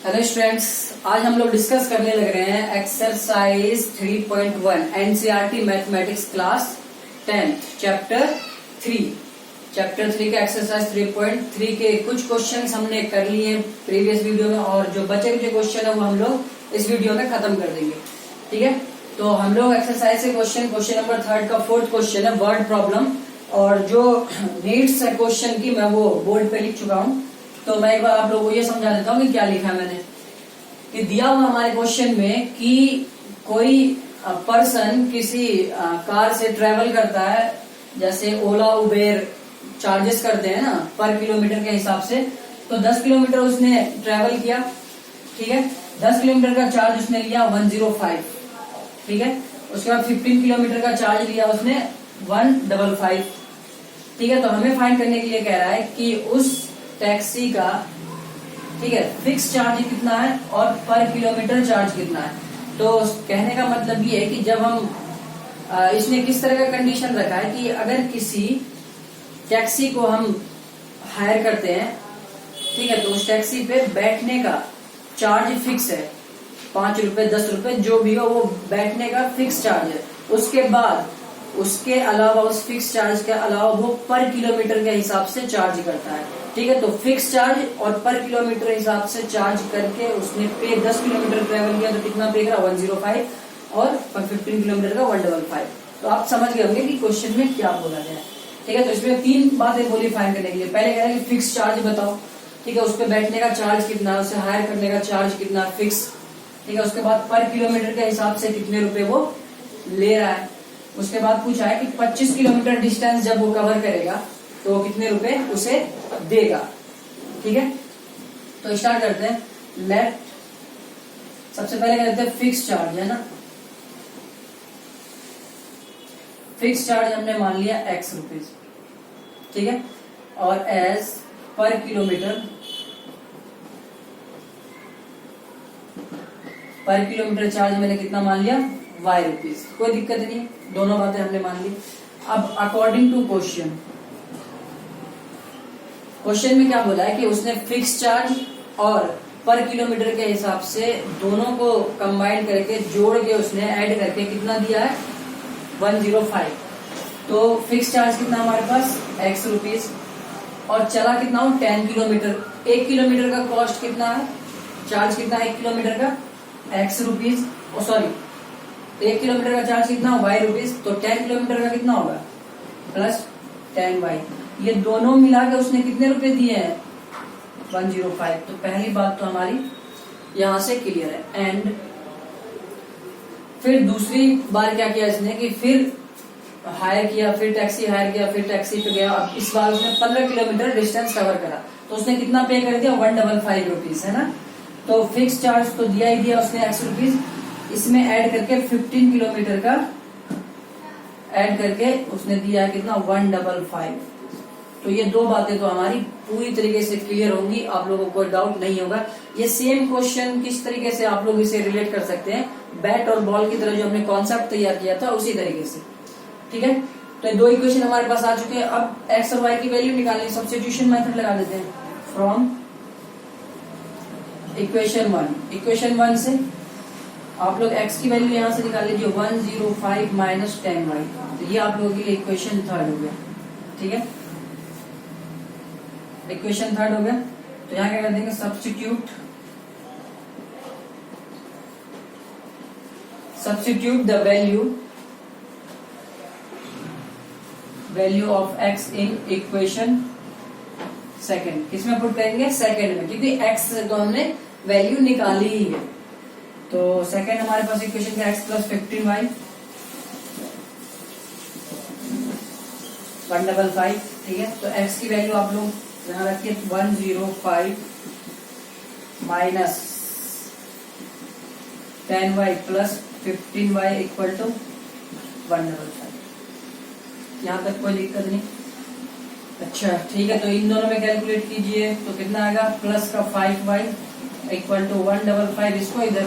Hello students, आज हम लोग डिस्कस करने लग रहे हैं exercise 3.1 NCERT mathematics class 10 chapter 3 का एक्सरसाइज 3.3 के कुछ क्वेश्चंस हमने कर लिए प्रीवियस वीडियो में और जो बचे हुए क्वेश्चन है वो हम लोग इस वीडियो में खत्म कर देंगे। ठीक है, तो हम लोग एक्सरसाइज से क्वेश्चन नंबर 3 का 4th क्वेश्चन है वर्ड प्रॉब्लम, और जो नीड्स है क्वेश्चन की मैं वो बोर्ड पे लिख चुका हूँ। तो मैं एक बार आप लोगों को ये समझा देता हूँ कि क्या लिखा है मैंने। कि दिया हुआ हमारे क्वेश्चन में कि कोई पर्सन किसी कार से ट्रेवल करता है, जैसे ओला उबेर चार्जेस करते हैं ना पर किलोमीटर के हिसाब से। तो 10 किलोमीटर उसने ट्रेवल किया, ठीक है, 10 किलोमीटर का चार्ज उसने लिया 105, ठीक है। उसके बाद 15 किलोमीटर का चार्ज लिया उसने 155, ठीक है। तो हमें फाइंड करने के लिए कह रहा है कि उस टैक्सी का, ठीक है, फिक्स चार्ज कितना है और पर किलोमीटर चार्ज कितना है। तो कहने का मतलब ये है कि जब हम इसने किस तरह का कंडीशन रखा है कि अगर किसी टैक्सी को हम हायर करते हैं, ठीक है, तो उस टैक्सी पे बैठने का चार्ज फिक्स है, 5 रुपए 10 रुपए जो भी हो वो बैठने का फिक्स चार्ज है। उसके बाद उसके अलावा उस फिक्स चार्ज के अलावा वो पर किलोमीटर के हिसाब से चार्ज करता है, ठीक है। तो फिक्स चार्ज और पर किलोमीटर हिसाब से चार्ज करके उसने पे 10 किलोमीटर ट्रेवल किया तो कितना पे करा 105 और 15 किलोमीटर का 155। तो आप समझ गए होंगे कि क्वेश्चन में क्या बोला गया है, ठीक है। तो इसमें 3 बातें बोली फाइंड करने के लिए। पहले कह रहा है कि फिक्स चार्ज बताओ, ठीक है, उस पर बैठने का चार्ज कितना है, उसे हायर करने का चार्ज कितना फिक्स, ठीक है। उसके बाद पर किलोमीटर के हिसाब से कितने रुपए वो ले रहा है। उसके बाद पूछा है कि 25 किलोमीटर डिस्टेंस जब वो कवर करेगा तो कितने रुपए उसे देगा, ठीक है। तो स्टार्ट करते हैं। लेट सबसे पहले कहते हैं फिक्स चार्ज है ना, फिक्स चार्ज हमने मान लिया x रुपीज, ठीक है, और एज पर किलोमीटर चार्ज मैंने कितना मान लिया y रुपीज। कोई दिक्कत नहीं, दोनों बातें हमने मान ली। अब अकॉर्डिंग टू क्वेश्चन में क्या बोला है कि उसने फिक्स चार्ज और पर किलोमीटर के हिसाब से दोनों को कंबाइन करके जोड़ के उसने ऐड करके कितना दिया है 105। तो फिक्स चार्ज कितना हमारे पास x रुपीज और चला कितना हो 10 किलोमीटर। 1 किलोमीटर का कॉस्ट कितना है, चार्ज कितना है 1 किलोमीटर का x रुपीज, सॉरी 1 किलोमीटर का चार्ज कितना हो y रुपीज। तो 10 किलोमीटर का कितना होगा प्लस 10y। ये दोनों मिला के उसने कितने रुपए दिए हैं 105। तो पहली बात तो हमारी यहां से क्लियर है। एंड फिर दूसरी बार क्या किया इसने कि फिर हायर किया, फिर टैक्सी हायर किया, फिर टैक्सी पे गया। अब इस बार उसने 15 किलोमीटर डिस्टेंस कवर करा तो उसने कितना पे कर दिया 155 रुपीज, है ना। तो फिक्स चार्ज तो दिया ही दिया उसने x रुपीज, इसमें ऐड करके 15 किलोमीटर का ऐड करके उसने दिया है कितना 155। तो ये 2 बातें तो हमारी पूरी तरीके से क्लियर होंगी, आप लोगों को कोई डाउट नहीं होगा। ये सेम क्वेश्चन किस तरीके से आप लोग इसे रिलेट कर सकते हैं, बैट और बॉल की तरह जो हमने कॉन्सेप्ट तैयार किया था उसी तरीके से, ठीक है। तो 2 इक्वेशन हमारे पास आ चुके हैं। अब x और y की वैल्यू निकालनी, सब्स्टिट्यूशन मेथड लगा देते हैं। फ्रॉम इक्वेशन 1 से आप लोग x की वैल्यू यहां से निकाल लीजिए 105 माइनस 10y। तो ये आप लोगों के लिए इक्वेशन 3 हो गया, ठीक है। इक्वेशन 3 हो गया। तो यहाँ क्या कर देंगे substitute the value of x in equation second. किसमें पुट करेंगे सेकंड में, क्योंकि x तो हमने वैल्यू निकाली ही है। तो सेकंड हमारे पास इक्वेशन का x प्लस 15y 155, ठीक है। तो x की वैल्यू आप लोग यहाँ रखिए 105 minus 10y plus 15y equal to 155। यहाँ तक कोई दिक्कत नहीं, अच्छा ठीक है। तो इन दोनों में कैलकुलेट कीजिए तो कितना आएगा प्लस का 5y इक्वल टू 155, इसको इधर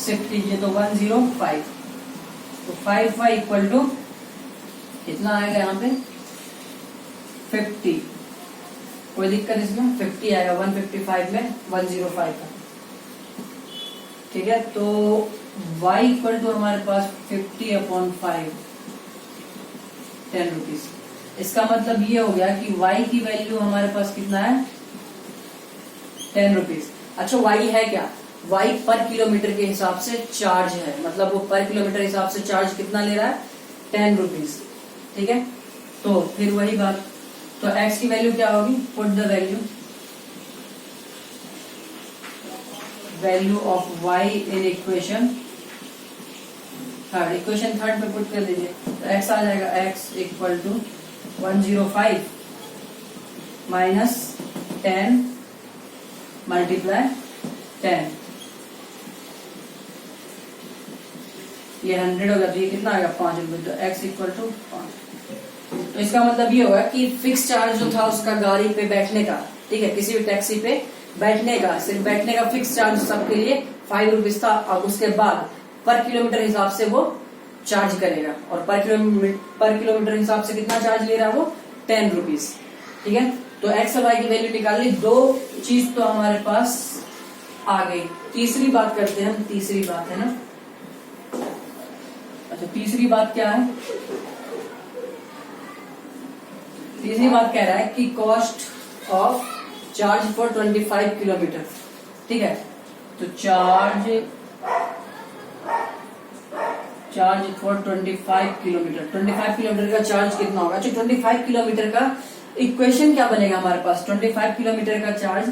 शिफ्ट कीजिए तो 105। तो 5y इक्वल टू कितना आएगा यहाँ पे 50। कोई दिक्कत इसमें 50 आएगा 155 में 105 का, ठीक है, तो y इक्वल टू हमारे पास 50/5 10 रुपीज। इसका मतलब ये हो गया कि y की वैल्यू हमारे पास कितना है 10 रुपीज। अच्छा y है क्या, y पर किलोमीटर के हिसाब से चार्ज है, मतलब वो पर किलोमीटर हिसाब से चार्ज कितना ले रहा है 10 रुपीज। ठीक है, तो फिर वही बात, तो x की वैल्यू क्या होगी, put the value of y in equation third, equation third पे पुट कर दीजिए। तो x आ जाएगा x equal to 105 minus 10 multiply 10, ये 100 होगा तो ये कितना आएगा 5 रुपए, तो x इक्वल टू 5। तो इसका मतलब ये होगा कि फिक्स चार्ज जो था उसका गाड़ी पे बैठने का, ठीक है, किसी भी टैक्सी पे बैठने का, सिर्फ बैठने का फिक्स चार्ज सबके लिए 5 रुपीज था। अब उसके बाद पर किलोमीटर हिसाब से वो चार्ज करेगा, और पर किलोमीटर हिसाब से कितना चार्ज ले रहा है वो 10 रुपीज। ठीक है, तो x और y की वैल्यू निकाल ली, दो चीज तो हमारे पास आ गई। तीसरी बात करते हैं हम, तीसरी बात है ना, अच्छा तीसरी बात क्या है, तीसरी बात कह रहा है कि cost of charge for 25 kilometre. ठीक है, तो चार्ज फॉर 25 किलोमीटर, 25 किलोमीटर का चार्ज कितना होगा। अच्छा 25 किलोमीटर का इक्वेशन क्या बनेगा हमारे पास, 25 किलोमीटर का चार्ज,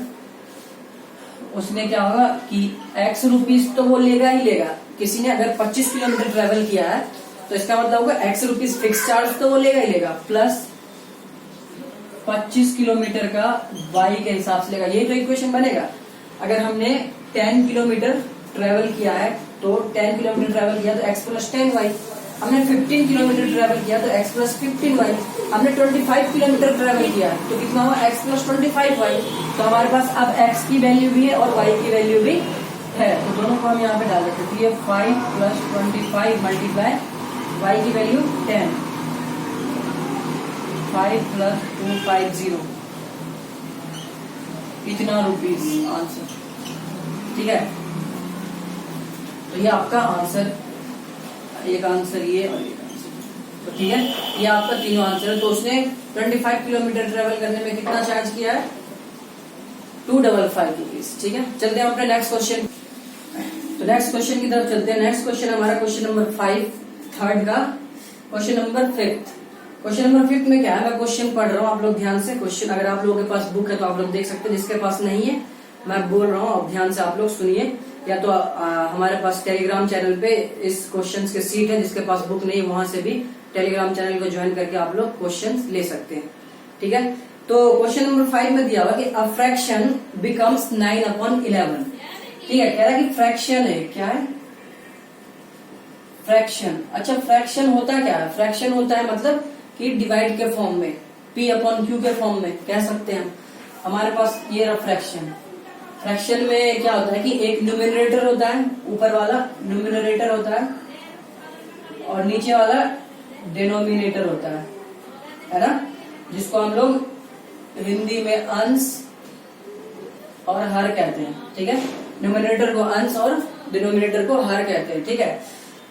उसमें क्या होगा कि x रुपीज तो वो लेगा ही लेगा। किसी ने अगर 25 किलोमीटर ट्रेवल किया है तो इसका मतलब होगा x रुपीज फिक्स चार्ज तो वो लेगा ही लेगा, प्लस 25 किलोमीटर का y के हिसाब से लेगा। ये तो इक्वेशन बनेगा। अगर हमने 10 किलोमीटर ट्रेवल किया है तो 10 किलोमीटर ट्रेवल किया तो x प्लस 10y, हमने 15 किलोमीटर ट्रेवल किया तो x प्लस 15y, हमने 25 किलोमीटर ट्रेवल किया तो कितना हुआ x प्लस 25y। तो हमारे पास अब x की वैल्यू भी है और y की वैल्यू भी है, तो दोनों को हम यहाँ पे डाल देते हैं। तो ये 5 प्लस 25 मल्टीप्लाई y की वैल्यू 10, 5 प्लस 250, इतना रुपीज आंसर। ठीक है, तो ये आपका आंसर, एक आंसर ये और एक आंसर, तो ठीक है, ये आपका तीनों आंसर है। तो उसने 25 किलोमीटर ट्रेवल करने में कितना चार्ज किया है 255 रुपीज। ठीक है, चलते हैं अपने नेक्स्ट क्वेश्चन। तो नेक्स्ट क्वेश्चन की तरफ चलते हैं। नेक्स्ट क्वेश्चन हमारा क्वेश्चन नंबर 5 थर्ड का, क्वेश्चन नंबर 5। क्वेश्चन नंबर 5 में क्या है, मैं क्वेश्चन पढ़ रहा हूँ, आप लोग ध्यान से क्वेश्चन, अगर आप लोगों के पास बुक है तो आप लोग देख सकते हैं, जिसके पास नहीं है मैं बोल रहा हूँ, अब ध्यान से आप लोग सुनिए, या तो हमारे पास टेलीग्राम चैनल पे इस क्वेश्चंस के सीट है, जिसके पास बुक नहीं है वहां से भी टेलीग्राम चैनल को ज्वाइन करके आप लोग क्वेश्चंस ले सकते हैं। ठीक है, तो क्वेश्चन नंबर 5 में दिया हुआ कि अ फ्रैक्शन बिकम्स 9/11। ठीक है, कह रहा है कि फ्रैक्शन है, क्या है फ्रैक्शन। अच्छा फ्रैक्शन होता क्या है, फ्रैक्शन होता है मतलब कि डिवाइड के फॉर्म में, P/Q के फॉर्म में कह सकते हैं। हमारे पास ये रहा फ्रैक्शन। फ्रैक्शन में क्या होता है कि एक न्यूमरेटर होता है, ऊपर वाला न्यूमरेटर होता है और नीचे वाला डिनोमिनेटर होता है ना, जिसको हम लोग हिंदी में अंश और हर कहते हैं। ठीक है, न्यूमरेटर को अंश और डिनोमिनेटर को हर कहते हैं। ठीक है,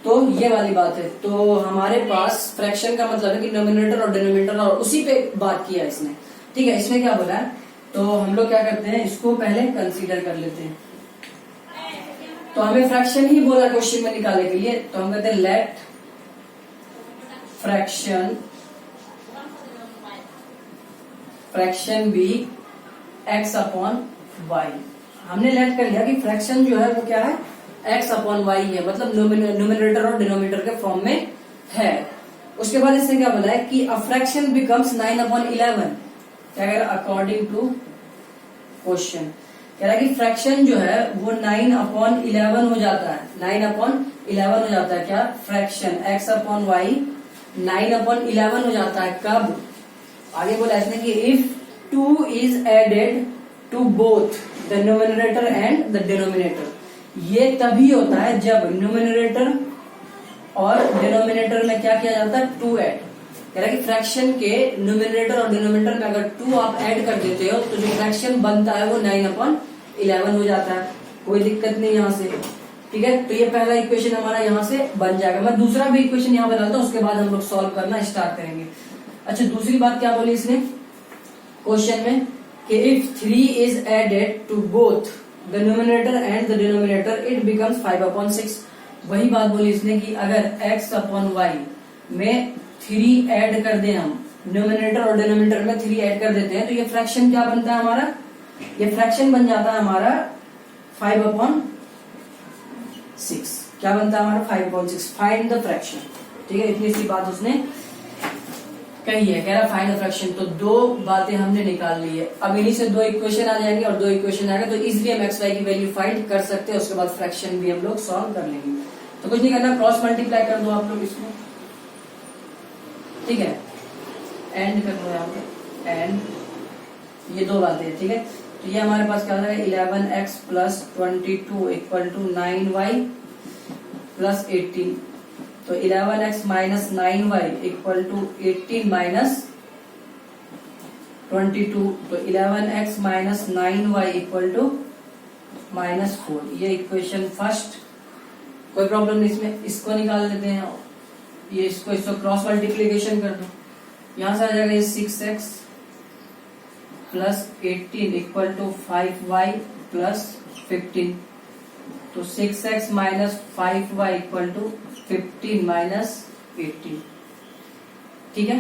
तो ये वाली बात है। तो हमारे पास फ्रैक्शन का मतलब है कि न्यूमरेटर और डिनोमिनेटर, और उसी पे बात किया इसने। ठीक है, इसमें क्या बोला है, तो हम लोग क्या करते हैं, इसको पहले कंसीडर कर लेते हैं। तो हमें फ्रैक्शन ही बोला क्वेश्चन में निकालने के लिए, तो हम कहते हैं लेट फ्रैक्शन बी x/y। हमने लेट कर लिया कि फ्रैक्शन जो है वो क्या है x/y है, मतलब न्यूमरेटर और डिनोमिनेटर के फॉर्म में है। उसके बाद इससे क्या बोला है कि अ फ्रैक्शन बिकम्स 9/11। क्या कह रहा है, अकॉर्डिंग टू क्वेश्चन कह रहा है कि फ्रैक्शन जो है वो 9/11 हो जाता है, 9/11 हो जाता है। क्या फ्रैक्शन x/y 9/11 हो जाता है, कब, आगे बोला इसने कि if 2 is added to both the numerator and the denominator. ये तभी होता है जब न्यूमरेटर और डिनोमिनेटर में क्या किया जाता है 2 ऐड। कह रहा है कि फ्रैक्शन के न्यूमरेटर और डिनोमिनेटर में अगर 2 आप ऐड कर देते हो तो जो फ्रैक्शन बनता है वो 9/11 हो जाता है। कोई दिक्कत नहीं यहाँ से। ठीक है, तो ये पहला इक्वेशन हमारा यहाँ से बन जाएगा। मैं दूसरा भी इक्वेशन यहाँ बनाता हूँ, उसके बाद हम लोग सॉल्व करना स्टार्ट करेंगे। अच्छा, दूसरी बात क्या बोली इसने क्वेश्चन में कि if 3 is added to both the numerator and the denominator it becomes 5/6। वही बात बोली इसने कि अगर x/y में 3 ऐड कर दें हम, न्यूमरेटर और डिनोमिनेटर में 3 ऐड कर देते हैं, तो ये फ्रैक्शन क्या बनता है हमारा, ये फ्रैक्शन बन जाता है हमारा 5/6। क्या बनता है हमारा 5/6। Find the fraction. ठीक है, इतनी सी बात उसने कही है, कह रहा फाइंड द फ्रैक्शन। तो दो बातें हमने निकाल ली है। अब इन्हीं से दो इक्वेशन आ जाएंगे और दो इक्वेशन आएगा तो इजिली हम एक्स वाई की वैल्यू फाइंड कर सकते हैं। उसके बाद फ्रैक्शन भी हम लोग सॉल्व कर लेंगे। तो कुछ नहीं करना, क्रॉस मल्टीप्लाई कर दो आप लोग इसमें। ठीक है, एंड कर दो यहाँ पे, एंड ये दो बातें हैं। ठीक है, तो ये हमारे पास क्या हो जाएगा 11x + 22 = 9y + 18। तो 11x - 9y = 18 - 22। तो 11x - 9y = -4। ये इक्वेशन फर्स्ट, कोई प्रॉब्लम नहीं इसमें। इसको निकाल लेते हैं, ये इसको क्रॉस मल्टीप्लीकेशन कर दो। यहां से आ जाएगा 6x + 18 = 5y + 15। तो 6x - 5y = 15 - 18। ठीक है,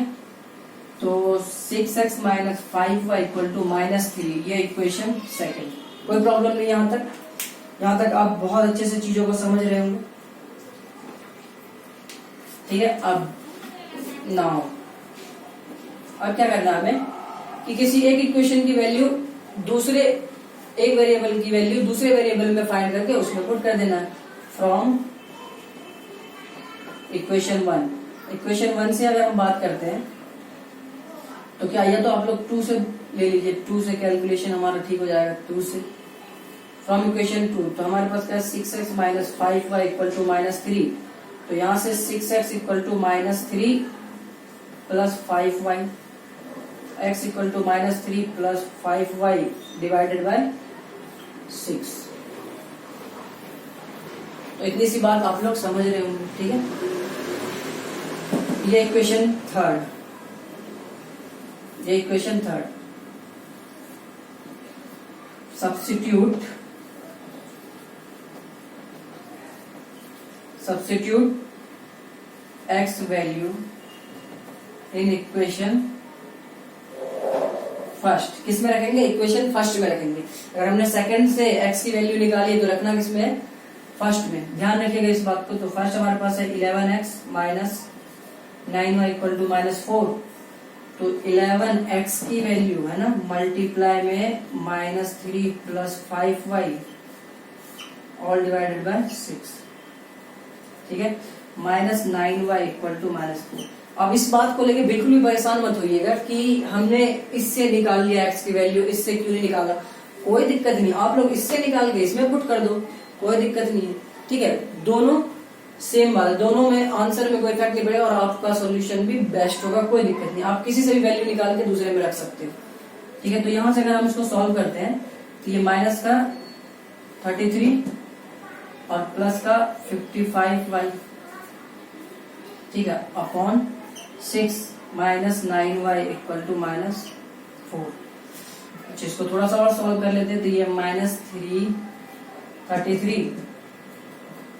तो 6x - 5y = -3। ये इक्वेशन सेकंड। कोई प्रॉब्लम नहीं यहाँ तक। यहाँ तक आप बहुत अच्छे से चीजों को समझ रहे होंगे। ठीक है, अब नाउ अब क्या करना है हमें कि किसी एक इक्वेशन की वैल्यू दूसरे एक वेरिएबल की वैल्यू दूसरे वेरिएबल में फाइंड करके उसमें पुट कर देना है। From equation 1। इक्वेशन 1 से अगर हम बात करते हैं तो क्या, या तो आप लोग 2 से ले लीजिए, 2 से कैलकुलेशन हमारा ठीक हो जाएगा। 2 से फ्रॉम इक्वेशन 2 तो हमारे पास क्या है 6x - 5y = -3। तो यहां से 6x = -3 + 5y, x = -3 + 5y / 6। तो इतनी सी बात आप लोग समझ रहे होंगे। ठीक है, ये इक्वेशन थर्ड, ये equation third. Substitute x value in equation first. किस में रखेंगे, इक्वेशन फर्स्ट में रखेंगे। अगर हमने सेकंड से x की वैल्यू निकाली तो रखना किसमें है, फर्स्ट में। ध्यान रखिएगा इस बात को। तो फर्स्ट हमारे पास है 11x - 9y = -4। तो 11x की वैल्यू है ना, मल्टीप्लाई में -3 + 5y / 6। ठीक है, -9y = -4। अब इस बात को लेके बिल्कुल भी परेशान मत होइएगा कि हमने इससे निकाल लिया x की वैल्यू, इससे क्यों नहीं निकाला। कोई दिक्कत नहीं, आप लोग इससे निकाल के इसमें पुट कर दो, कोई दिक्कत नहीं है। ठीक है, दोनों सेम बात है, दोनों में आंसर में कोई इफेक्ट नहीं पड़ेगा और आपका सॉल्यूशन भी बेस्ट होगा। कोई दिक्कत नहीं, आप किसी से भी वैल्यू निकाल के दूसरे में रख सकते हो। ठीक है, तो यहां से अगर हम इसको सॉल्व करते हैं तो ये माइनस का 33 और प्लस का 55y, ठीक है, अपॉन 6 - 9y = -4। अच्छा, इसको थोड़ा सा और सॉल्व कर लेते हैं। तो ये -33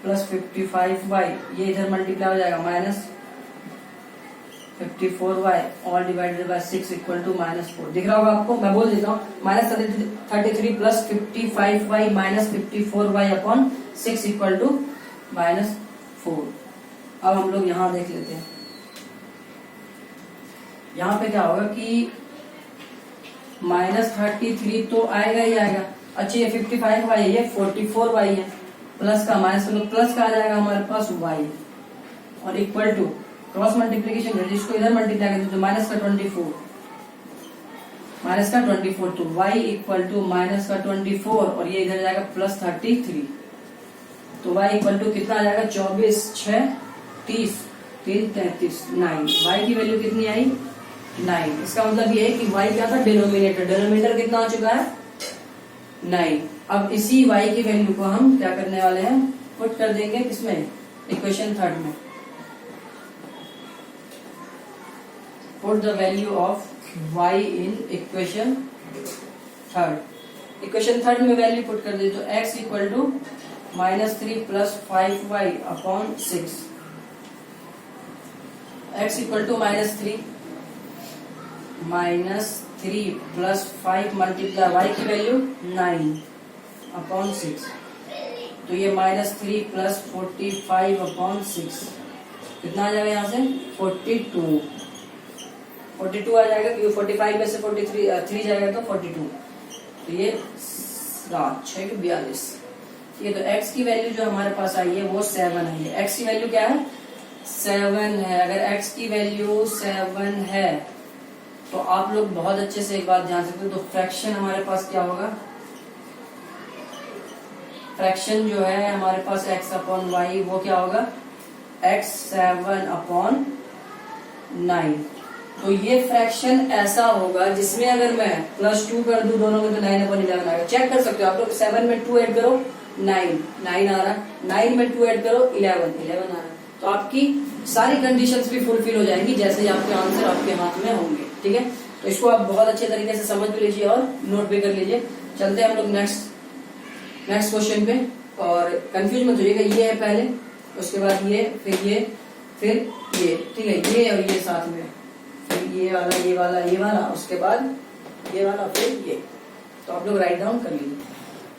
+ 55y, ये इधर मल्टीप्लाई हो जाएगा -54y / 6 = -4। दिख रहा होगा आपको, मैं बोल देता हूँ -33 + 55y - 54y / 6 = -4। अब हम लोग यहां देख लेते हैं। यहां पे क्या होगा कि -33 तो आएगा ही आएगा। अच्छा, ये 55y है, ये 44y है, प्लस का माइनस का, तो प्लस का आ जाएगा हमारे पास y और इक्वल टू क्रॉस मल्टीप्लीकेशन कर, जिसको इधर मल्टीप्लाई करते तो -24 तो y = -24 और ये इधर जाएगा +33। तो y = कितना आ जाएगा 24 6 30 3 33 9। y की वैल्यू कितनी आई 9। इसका मतलब ये है कि y क्या था, डिनोमिनेटर कितना आ चुका है 9। अब इसी y की वैल्यू को हम क्या करने वाले हैं, पुट कर देंगे किसमें, इक्वेशन थर्ड में। Put the value of y in equation third. Equation third में वैल्यू पुट कर दे तो x equal to -3 + 5y upon 6। x equal to -3 + 5 multiply y की वैल्यू 9 अपॉन 6, तो ये -3 + 45 अपॉन 6 कितना आ जाएगा यहाँ से 42 आ जाएगा, क्योंकि 45 में से 3 जाएगा तो 42, तो ये 7 6 42। ठीक है, तो x की वैल्यू जो हमारे पास आई है वो 7 आई है। x की वैल्यू क्या है 7 है। अगर x की वैल्यू 7 है तो आप लोग बहुत अच्छे से एक बात ध्यान सकते हो, तो फ्रैक्शन हमारे पास क्या होगा, फ्रैक्शन जो है हमारे पास x अपॉन वाई वो क्या होगा x 7 अपॉन 9। तो ये फ्रैक्शन ऐसा होगा जिसमें अगर मैं +2 कर दूं दोनों में तो 9/11 आएगा। चेक कर सकते हो आप लोग, 7 में 2 ऐड करो 9 आ रहा, 9 में 2 ऐड करो 11 आ रहा, तो आपकी सारी कंडीशंस भी फुलफिल हो जाएंगी जैसे ही आपके आंसर आपके हाथ में होंगे। ठीक है, तो इसको आप बहुत अच्छे तरीके से समझ भी लीजिए और नोट भी कर लीजिए। चलते हैं हम लोग नेक्स्ट क्वेश्चन पे, और कंफ्यूज मत होइएगा, ये है पहले, उसके बाद ये, फिर ये, फिर ये। ठीक है, ये और ये साथ में, फिर ये वाला, उसके बाद ये वाला, फिर ये। तो आप लोग राइट डाउन कर लीजिए।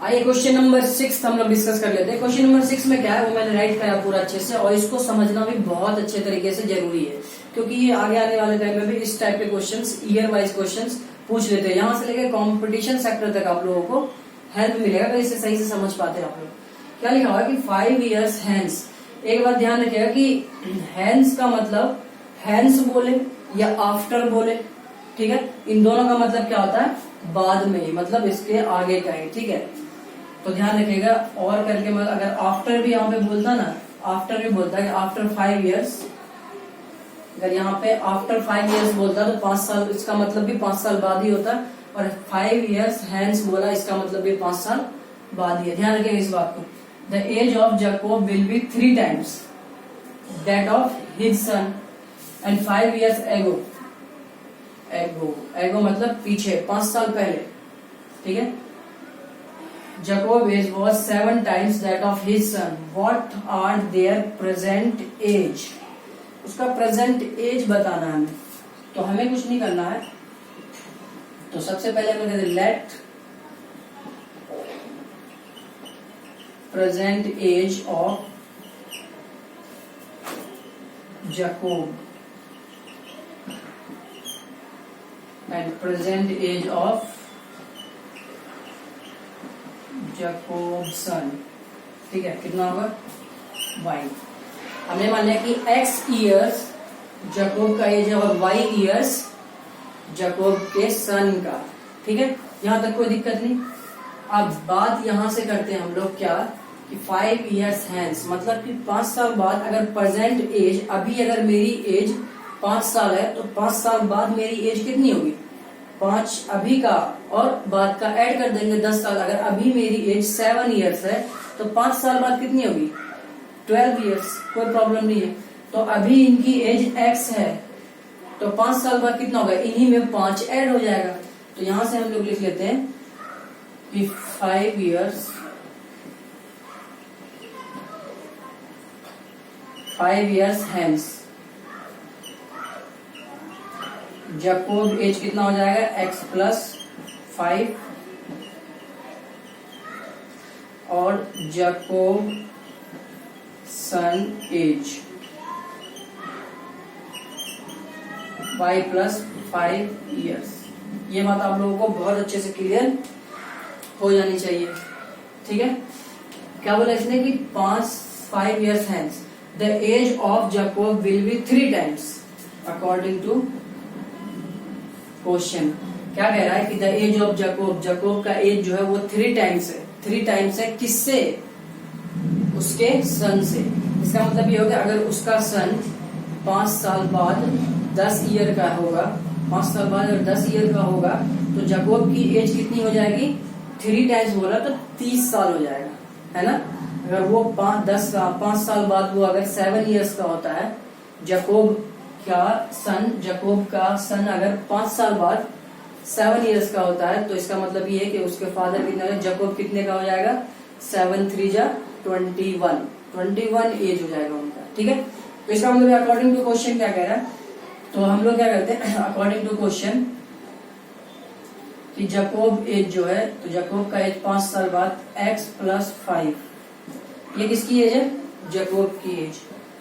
आइए क्वेश्चन नंबर 6 हम लोग डिस्कस कर लेते हैं। क्वेश्चन नंबर 6 में क्या है वो मैंने राइट करा पूरा अच्छे से, और इसको समझना भी बहुत अच्छे तरीके से जरूरी है, क्योंकि ये आगे आने वाले टाइम में भी इस टाइप के क्वेश्चंस, ईयर वाइज क्वेश्चंस पूछ लेते हैं। यहाँ से लेकर कॉम्पिटिशन सेक्टर तक आप लोगों को हेल्प मिलेगा अगर इसे सही से समझ पाते हैं आप लोग। क्या लिखा हुआ कि 5 years hence। एक बात ध्यान रखिएगा कि hence का मतलब hence बोले या आफ्टर बोले, ठीक है, इन दोनों का मतलब क्या होता है बाद में, मतलब इसके आगे का है। ठीक है, तो ध्यान रखिएगा। और करके मतलब अगर आफ्टर भी यहाँ पे बोलता ना, आफ्टर भी बोलता है कि आफ्टर 5 years, अगर यहाँ पे आफ्टर 5 years बोलता तो 5 साल, इसका मतलब भी 5 साल बाद ही होता, और 5 years hence बोला इसका मतलब भी 5 साल बाद ही है। ध्यान रखिएगा इस बात को। The age of Jacob will be 3 times that of his son and 5 years ago मतलब पीछे 5 साल पहले। ठीक है, Jacob age was 7 times that of his son. What are their present age? उसका प्रेजेंट एज बताना है हमें, तो हमें कुछ नहीं करना है। तो सबसे पहले हमें कहते late present age of Jacob and present age of Jacob's son। ठीक है, कितना होगा y। हमने मान लिया कि x years जैकोब का एज है और y years जैकोब के सन का। ठीक है, यहां तक कोई दिक्कत नहीं। अब बात यहां से करते हैं हम लोग क्या कि 5 years hence मतलब कि 5 साल बाद, अगर प्रेजेंट एज, अभी अगर मेरी एज 5 साल है तो 5 साल बाद मेरी एज कितनी होगी 5 अभी का और बाद का ऐड कर देंगे 10 साल। अगर अभी मेरी एज 7 years है तो 5 साल बाद कितनी होगी 12 years, कोई प्रॉब्लम नहीं है। तो अभी इनकी एज x है तो 5 साल बाद कितना होगा, इन्हीं में 5 ऐड हो जाएगा। तो यहां से हम लोग लिख लेते हैं कि 5 years hence जैकोब एज कितना हो जाएगा x + 5 और जैकोब सन एज y + 5 years। ये बात आप लोगों को बहुत अच्छे से क्लियर हो जानी चाहिए। ठीक है, क्या बोला इसने कि 5 years hence the age of Jacob will be 3 times according to question। क्या कह रहा है कि the age of Jacob का एज जो है वो 3 times है। 3 times है किससे, उसके सन से। इसका मतलब ये होगा अगर उसका सन 5 साल बाद 10 ईयर का होगा, 5 साल बाद अगर 10 ईयर का होगा तो जैकोब की एज कितनी हो जाएगी 3 times बोला तो 30 साल हो जाएगा, है ना। अगर वो 5 साल बाद वो अगर 7 इयर्स का होता है, जैकोब का सन अगर 5 साल बाद 7 इयर्स का होता है, तो इसका मतलब ये है कि उसके फादर कितने हो, जैकोब कितने का हो जाएगा, 7 3 जा 21 एज हो जाएगा उनका। ठीक है, तो इसका मतलब अकॉर्डिंग टू क्वेश्चन क्या कह रहा है, तो हम लोग क्या करते हैं अकॉर्डिंग टू क्वेश्चन कि जैकोब एज जो है, तो जैकोब का एज 5 साल बाद x + 5, ये किसकी एज है, जैकोब की एज।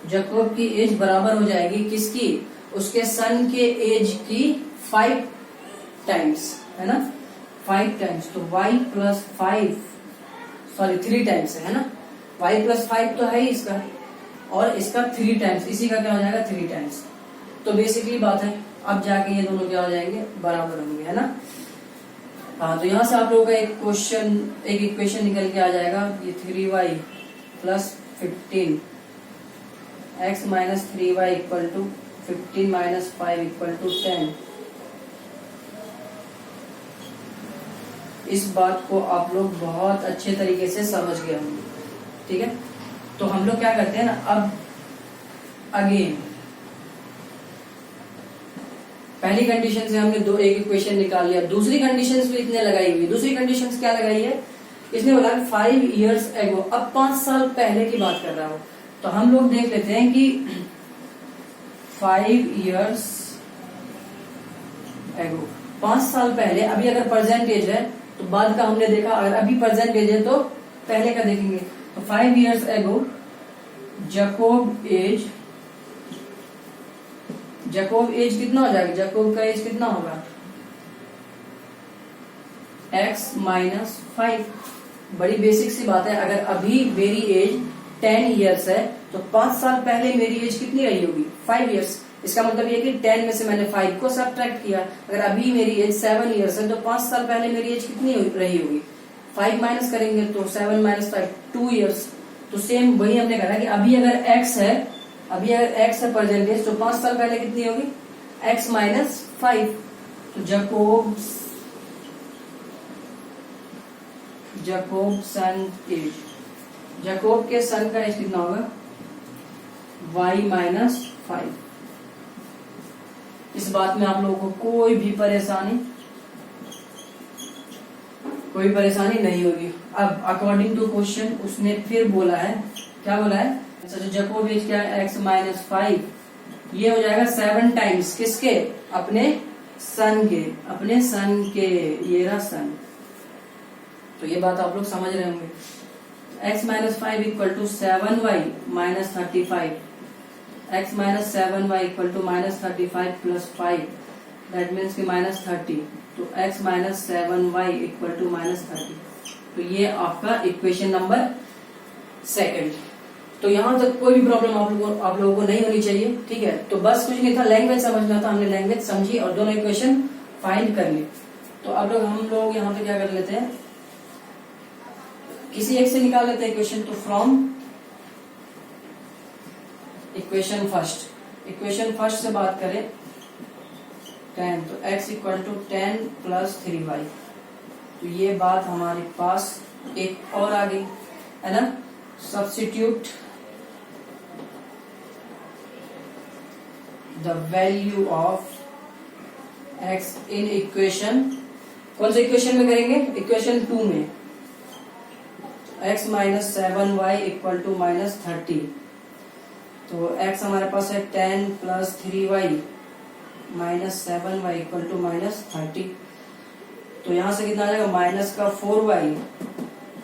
जैकोब की एज बराबर हो जाएगी किसकी, उसके सन के एज की 5 टाइम्स, है ना, 5 टाइम्स। तो y + 5 सॉरी 3 टाइम्स है ना, y + 5 तो है ही इसका, और इसका 3 टाइम्स, इसी का क्या हो जाएगा 3 टाइम्स। तो बेसिकली बात है, अब जाके ये दोनों क्या हो जाएंगे, बराबर होंगे, है ना। हाँ, तो यहाँ से आप लोगों का एक इक्वेशन निकल के आ जाएगा, ये 3y + 15 x - 3y = 15 - 5 = 10। इस बात को आप लोग बहुत अच्छे तरीके से समझ गए होंगे। ठीक है, तो हम लोग क्या करते हैं ना, अब अगेन पहली कंडीशन से हमने एक इक्वेशन निकाल लिया, दूसरी कंडीशन भी इतने लगाई हुई। दूसरी कंडीशन क्या लगाई है, इसने बोला 5 इयर्स एगो, अब 5 साल पहले की बात कर रहा हूं। तो हम लोग देख लेते हैं कि 5 इयर्स एगो 5 साल पहले, अभी अगर प्रेजेंट एज है तो बाद का हमने देखा, अगर अभी प्रेजेंट एज है तो पहले का देखेंगे। तो 5 इयर्स एगो जैकोब एज कितना हो जाएगा, जैकोब का एज कितना होगा, x - 5। बड़ी बेसिक सी बात है, अगर अभी मेरी एज 10 इयर्स है तो 5 साल पहले मेरी एज कितनी रही होगी, 5 इयर्स। इसका मतलब ये कि 10 में से मैंने 5 को सब्ट्रैक्ट किया। अगर अभी मेरी एज 7 इयर्स है तो 5 साल पहले मेरी एज कितनी रही होगी, 5 माइनस करेंगे तो 7 - 5 2 इयर्स। तो सेम वही हमने कहा कि अभी अगर x है परसेंटेज, तो 5 साल पहले कितनी होगी, x - 5। तो जैकोब सन एज, जैकोब के सन का एज कितना होगा, y - 5। इस बात में आप लोगों को कोई परेशानी नहीं होगी। अब अकॉर्डिंग टू क्वेश्चन उसने फिर बोला है, क्या बोला है, अच्छा जैकोब एज क्या है, x - 5, ये हो जाएगा 7 टाइम्स किसके, अपने सन के, ये रहा सन। तो ये बात आप लोग समझ रहे होंगे। x - 5 = 7y - 35, x - 7y = -35 + 5, that means कि -30। तो x - 7y = -30। तो ये आपका इक्वेशन नंबर 2। तो यहां तक कोई भी प्रॉब्लम आप लोगों को नहीं होनी चाहिए। ठीक है, तो बस कुछ नहीं था, लैंग्वेज समझना था, हमने लैंग्वेज समझी और दोनों इक्वेशन फाइंड कर ली। तो अब हम लोग यहाँ पे क्या कर लेते हैं, किसी एक से निकाल लेते हैं इक्वेशन। तो फ्रॉम इक्वेशन फर्स्ट से बात करें 10, तो x = 10 + 3y। तो ये बात हमारे पास एक और आ गई, है ना। Substitute the value of x in equation, कौन से इक्वेशन में करेंगे, इक्वेशन 2 में। x - 7y = -30। तो x हमारे पास है 10 + 3y - 7y = -30। तो यहां से कितना आ जाएगा, माइनस का 4y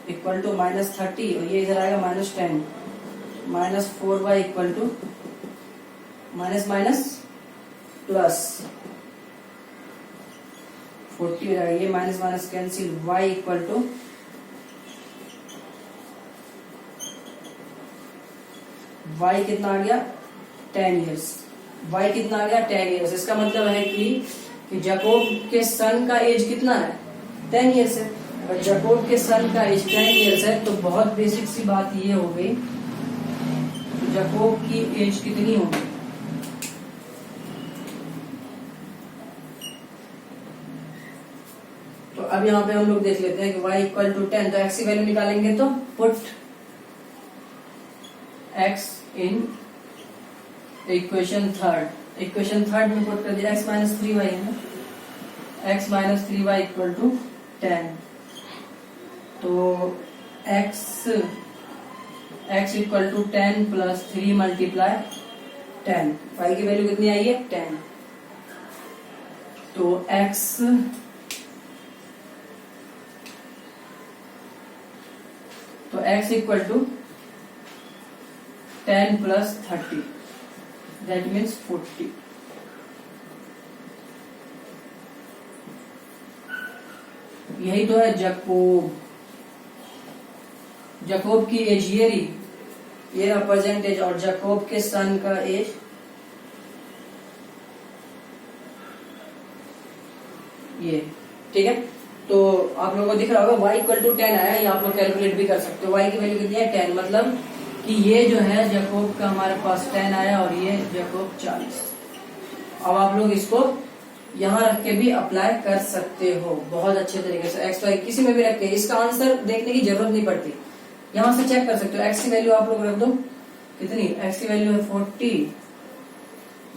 = -30, और ये इधर आएगा -10, -4y = प्लस 40 हो जाएगा, ये माइनस कैंसिल, y = y कितना आ गया 10 इयर्स, y कितना आ गया 10 इयर्स। इसका मतलब है कि जैकोब के सन का एज कितना है, 10 इयर्स है। अगर जैकोब के सन का एज 10 इयर्स है तो बहुत बेसिक सी बात ये हो गई, जैकोब की एज कितनी होगी, तो अब यहाँ पे हम लोग देख लेते हैं कि y = 10, तो x की वैल्यू निकालेंगे तो पुट एक्स इन इक्वेशन थर्ड में पुट कर दिया, एक्स माइनस 3y है ना, x minus 3y equal to 10। तो x equal to 10 plus 3 multiply 10, y की वैल्यू कितनी आई है 10। तो x equal to 10 plus 30, that means 40। यही तो है जकोब की एज, ये रहा परसेंटेज, और जकोब के सन का एज ये, ठीक है। तो आप लोगों को दिख रहा होगा y इक्वल टू 10 आया, ये आप लोग कैलकुलेट भी कर सकते हो। y की वैल्यू कितनी है 10, मतलब कि ये जो है जकोब का हमारे पास 10 आया और ये जकोब 40। अब आप लोग इसको यहाँ रख के भी अप्लाई कर सकते हो बहुत अच्छे तरीके से, एक्स वाई किसी में भी रख के, इसका आंसर देखने की जरूरत नहीं पड़ती, यहाँ से चेक कर सकते हो। एक्स की वैल्यू आप लोग रख दो, कितनी, एक्स की वैल्यू है 40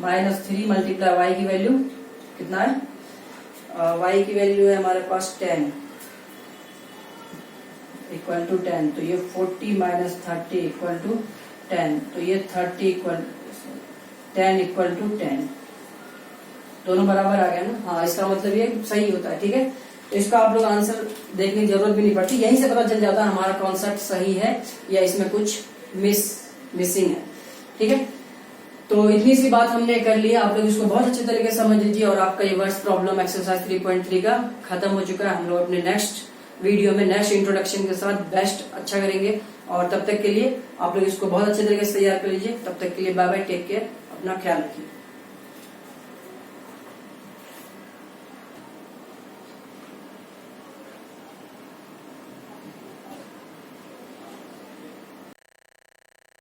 माइनस 3 मल्टीप्लाई वाई की वैल्यू कितना है, वाई की वैल्यू है हमारे पास 10 इक्वल टू 10। तो ये 40 माइनस 30 इक्वल टू 10, तो ये 30 इक्वल 10 इक्वल टू 10, दोनों बराबर आ गया ना। हाँ, इसका मतलब ये सही होता है, ठीक है। तो इसका आप लोग आंसर देखने की जरूरत भी नहीं पड़ती, यहीं से पता चल जाता है हमारा कॉन्सेप्ट सही है या इसमें कुछ मिसिंग है, ठीक है। तो इतनी सी बात हमने कर ली है, आप लोग इसको बहुत अच्छे तरीके से समझ लीजिए और आपका ये वर्स्ट प्रॉब्लम एक्सरसाइज 3.3 का खत्म हो चुका है। हम लोग अपने नेक्स्ट वीडियो में नेक्स्ट इंट्रोडक्शन के साथ बेस्ट अच्छा करेंगे, और तब तक के लिए आप लोग इसको बहुत अच्छे तरीके से तैयार कर लीजिए। तब तक के लिए बाय बाय, टेक केयर, अपना ख्याल रखिए।